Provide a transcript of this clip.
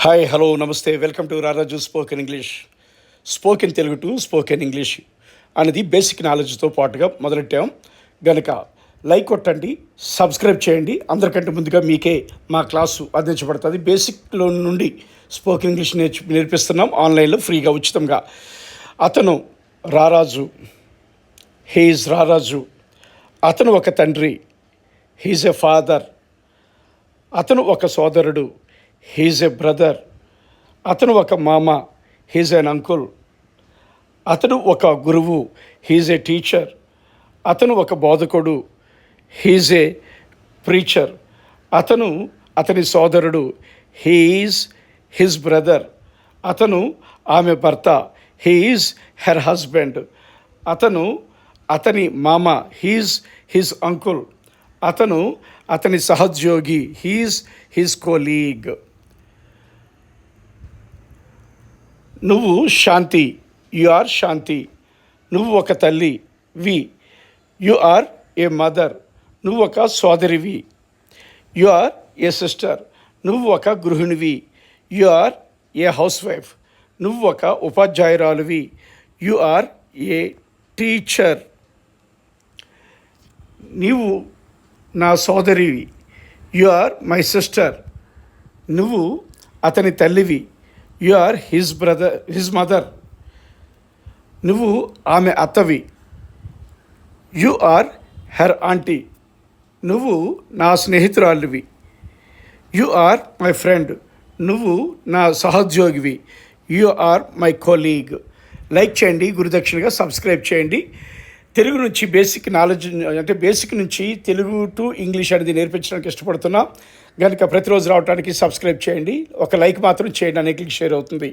Hi hello నమస్తే welcome to రారాజు spoken English. Spoken Telugu to spoken English అనేది basic నాలెడ్జ్తో పాటుగా మొదలెట్టాం గనుక లైక్ కొట్టండి, సబ్స్క్రైబ్ చేయండి. అందరికంటే ముందుగా మీకే మా క్లాసు అందించబడుతుంది. బేసిక్లో నుండి స్పోకెన్ ఇంగ్లీష్ నేర్పిస్తున్నాం ఆన్లైన్లో ఫ్రీగా ఉచితంగా. అతను రారాజు, హీఈస్ రారాజు. అతను ఒక తండ్రి, హీఈస్ ఎ ఫాదర్. అతను ఒక సోదరుడు, హీఈస్ ఎ బ్రదర్. అతను ఒక మామ, హీఈస్ ఎన్ అంకుల్. అతను ఒక గురువు, హీఈస్ ఎ టీచర్. అతను ఒక బోధకుడు, హీఈస్ ఏ ప్రీచర్. అతని సోదరుడు, హీఈస్ హిజ్ బ్రదర్. ఆమె భర్త, హీఈస్ హెర్ హస్బెండ్. అతని మామ, హీఈస్ హిజ్ అంకుల్. అతని సహోద్యోగి, హీఈస్ హిజ్ కొలీగ్. నువ్వు శాంతి, యు ఆర్ శాంతి. నువ్వు ఒక తల్లి, యు ఆర్ ఏ మదర్. నువ్వు ఒక సోదరివి, యు ఆర్ ఏ సిస్టర్. నువ్వు ఒక గృహిణివి, you are a house wife. నువ్వు ఒక ఉపాధ్యాయురాలువి, యు ఆర్ ఏ టీచర్. నీవు నా సోదరివి, యు ఆర్ మై సిస్టర్. నువ్వు అతని తల్లివి, యు ఆర్ హిజ్ మదర్. నువ్వు ఆమె అత్తవి, యు ఆర్ హెర్ ఆంటీ. నువ్వు నా స్నేహితురాలివి, యు ఆర్ మై ఫ్రెండ్. నువ్వు నా సహోద్యోగివి, you are my colleague. Like చేయండి, గురుదక్షిణగా సబ్స్క్రైబ్ చేయండి. తెలుగు నుంచి బేసిక్ నాలెడ్జ్, అంటే బేసిక్ నుంచి తెలుగు టు ఇంగ్లీష్ అనేది నేర్పించడానికి ఇష్టపడుతున్నా కనుక ప్రతిరోజు రావడానికి సబ్స్క్రైబ్ చేయండి. ఒక లైక్ మాత్రం చేయండి, అనేకలకి షేర్ అవుతుంది.